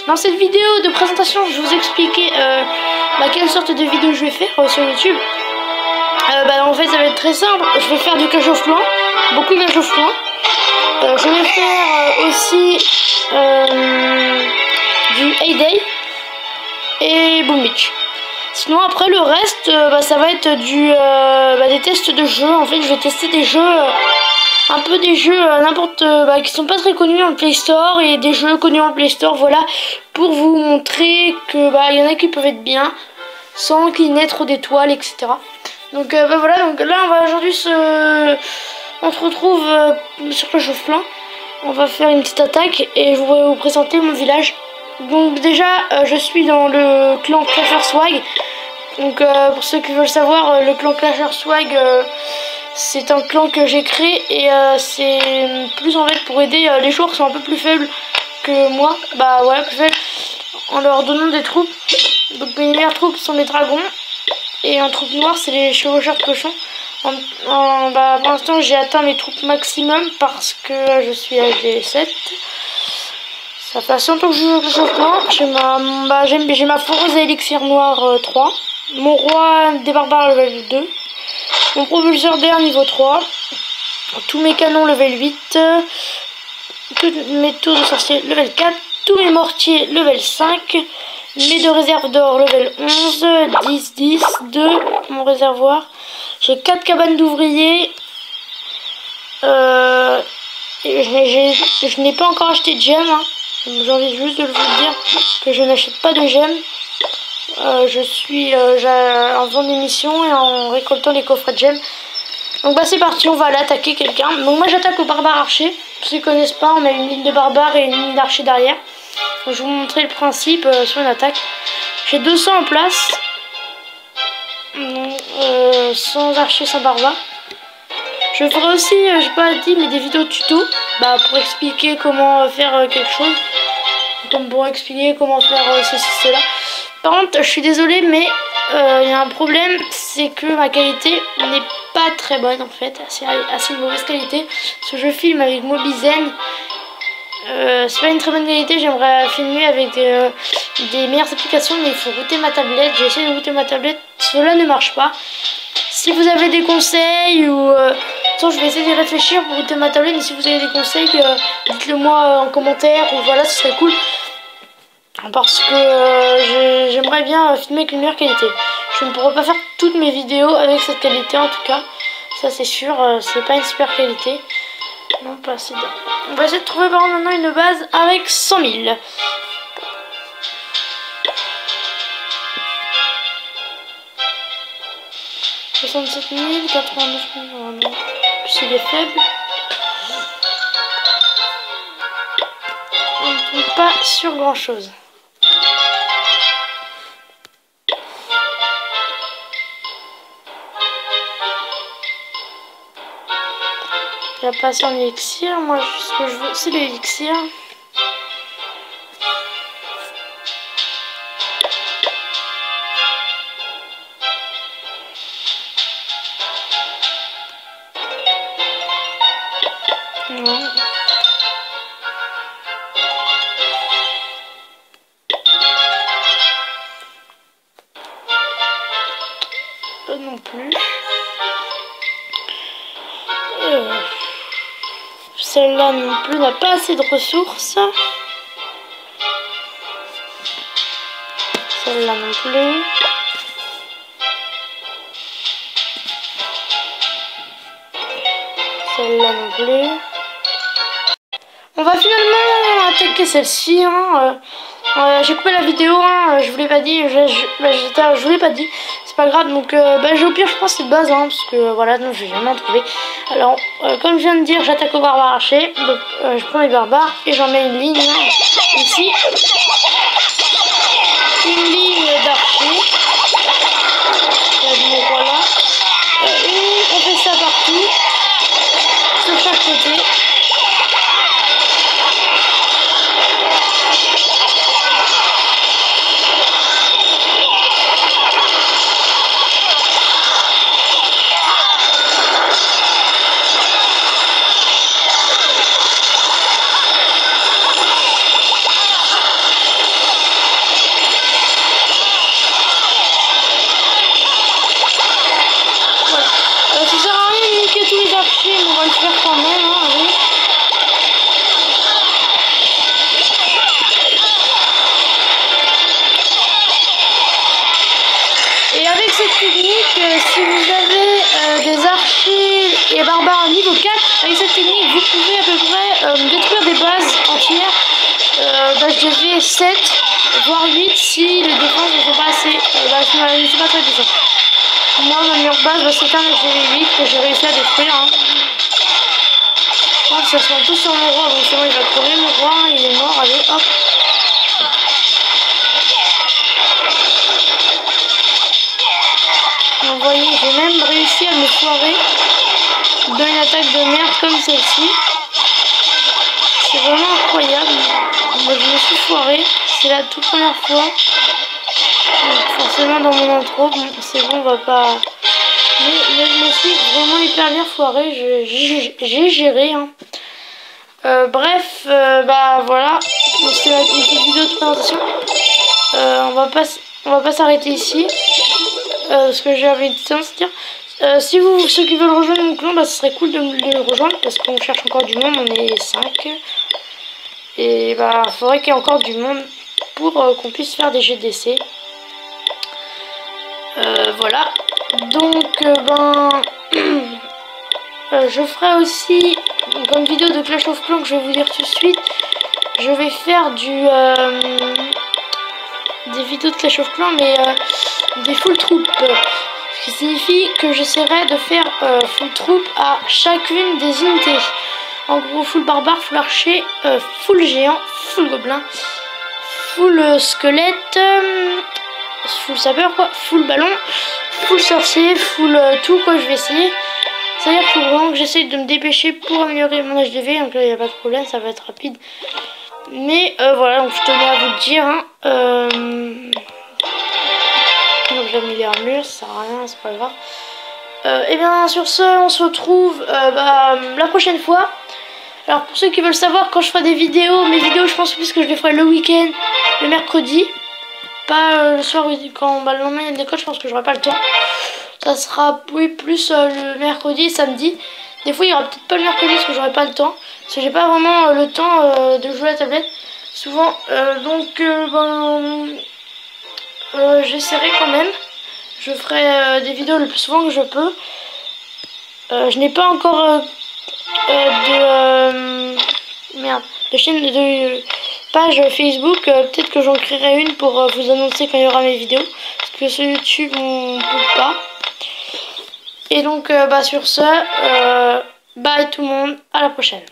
Dans cette vidéo de présentation, je vais vous expliquer quelle sorte de vidéo je vais faire sur YouTube. En fait, ça va être très simple. Je vais faire du Clash of Clans, beaucoup de Clash of Clans. Je vais faire aussi du Hay-Day et Boom Beach. Sinon, après le reste, ça va être des tests de jeux. En fait, je vais tester des jeux, un peu des jeux qui sont pas très connus en Play Store et des jeux connus en Play Store. Voilà, pour vous montrer que y en a qui peuvent être bien, sans qu'il n'y ait trop d'étoiles, etc. Donc voilà, donc là on va aujourd'hui on se retrouve sur Clash of Clans. On va faire une petite attaque et je vais vous présenter mon village. Donc déjà je suis dans le clan Clasher Swag. Donc pour ceux qui veulent savoir, le clan Clasher Swag c'est un clan que j'ai créé et c'est plus en fait pour aider les joueurs qui sont un peu plus faibles que moi. Voilà, plus faibles, en leur donnant des troupes. Donc mes meilleures troupes sont les dragons. Et en troupe noire, c'est les chevaucheurs de cochons. Pour l'instant, j'ai atteint mes troupes maximum parce que je suis à G7. Ça fait assez longtemps que je joue au Clash of Clans. J'ai ma foreuse à élixir noir 3. Mon roi des barbares level 2. Mon propulseur d'air niveau 3. Tous mes canons level 8. Tous mes tours de sorcier level 4. Tous mes mortiers level 5. Mes deux réserves d'or level 11, 10, 10, 2, mon réservoir. J'ai 4 cabanes d'ouvriers. Je n'ai pas encore acheté de gemmes. J'ai envie juste de vous dire que je n'achète pas de gemmes. Je suis en faisant des missions et en récoltant les coffrets de gemmes. Donc c'est parti, on va aller attaquer quelqu'un. Donc moi j'attaque au barbare archer. Pour ceux qui ne connaissent pas, on a une ligne de barbares et une ligne d'archer derrière. Donc, je vais vous montrer le principe sur une attaque. J'ai 200 en place. Sans archer, sans barbare. Je ferai aussi, j'ai pas dit, mais des vidéos tuto. Pour expliquer comment faire quelque chose. Comme pour expliquer comment faire ceci, cela. Par contre, je suis désolée, mais il y a un problème. C'est que ma qualité n'est pas très bonne en fait. Assez mauvaise qualité. Parce que je filme avec Mobizen. C'est pas une très bonne qualité, j'aimerais filmer avec des meilleures applications, mais il faut router ma tablette. J'ai essayé de router ma tablette, cela ne marche pas. Si vous avez des conseils ou je vais essayer de réfléchir pour router ma tablette, mais si vous avez des conseils, dites-le moi en commentaire, ou voilà, ce serait cool. Parce que j'aimerais bien filmer avec une meilleure qualité. Je ne pourrais pas faire toutes mes vidéos avec cette qualité en tout cas, ça c'est sûr, c'est pas une super qualité. Non, pas assez bien. On va essayer de trouver maintenant une base avec 100 000. « 67 000, 89 000, vraiment. Plus il est faible. On ne tombe pas sur grand chose. Il va passer en élixir. Moi, ce que je veux, c'est l'élixir. Non. Non plus. Celle-là non plus n'a pas assez de ressources. Celle-là non plus. Celle-là non plus. On va finalement attaquer celle-ci. J'ai coupé la vidéo, je vous l'ai pas dit. Je vous l'ai pas dit. C'est pas grave, donc au pire je prends cette base, parce que voilà, non, je vais jamais en trouver. Alors, comme je viens de dire, j'attaque au barbare archer, donc je prends les barbares et j'en mets une ligne ici. Une ligne d'archer. Voilà. On fait ça partout, sur chaque côté. et barbare niveau 4. Avec cette technique, vous pouvez à peu près détruire des bases entières d'HDV 7, voire 8 si les défenses ne sont pas assez, ne sont pas très puissantes. Moi, ma meilleure base, c'est un HDV 8 que j'ai réussi à détruire. Hein. Je pense que ça se rend tous sur mon roi, donc c'est bon, il va crever mon roi, il est mort, allez, hop. Vous voyez, j'ai même réussi à me foirer dans une attaque de merde comme celle-ci. C'est vraiment incroyable. Moi, je me suis foiré, c'est la toute première fois. Donc, forcément dans mon intro, bon, c'est bon, on va pas... Mais je me suis vraiment hyper bien foiré, j'ai géré. Hein. Bref, bah voilà, c'est la petite vidéo de présentation. On va pas s'arrêter ici. Ce que j'avais tendance à dire. Si ceux qui veulent rejoindre mon clan, bah ce serait cool de le rejoindre parce qu'on cherche encore du monde, on est 5. Et bah faudrait qu'il y ait encore du monde pour qu'on puisse faire des GDC. Voilà. Donc je ferai aussi comme vidéo de Clash of Clans que je vais vous dire tout de suite. Je vais faire des vidéos de Clash of Clans mais des full troupes. Ce qui signifie que j'essaierai de faire full troupe à chacune des unités. En gros, full barbare, full archer, full géant, full gobelin, full squelette, full sapeur quoi, full ballon, full sorcier, full tout quoi. Je vais essayer. C'est-à-dire qu'il faut vraiment que j'essaye de me dépêcher pour améliorer mon HDV. Donc là, il n'y a pas de problème, ça va être rapide. Mais voilà, donc je tenais à vous le dire. Hein, donc j'améliore un mur, ça sert à rien, c'est pas grave. Et bien sur ce, on se retrouve la prochaine fois. Alors pour ceux qui veulent savoir quand je ferai des vidéos, mes vidéos je pense plus que je les ferai le week-end, le mercredi. Pas le soir, quand le lendemain il y a des codes, je pense que j'aurai pas le temps. Ça sera oui, plus le mercredi, samedi. Des fois il y aura peut-être pas le mercredi parce que j'aurai pas le temps. Parce que j'ai pas vraiment le temps de jouer à la tablette. Souvent, j'essaierai quand même. Je ferai des vidéos le plus souvent que je peux. Je n'ai pas encore de chaîne de page Facebook. Peut-être que j'en créerai une pour vous annoncer quand il y aura mes vidéos. Parce que sur YouTube on peut pas. Et donc sur ce, bye tout le monde, à la prochaine.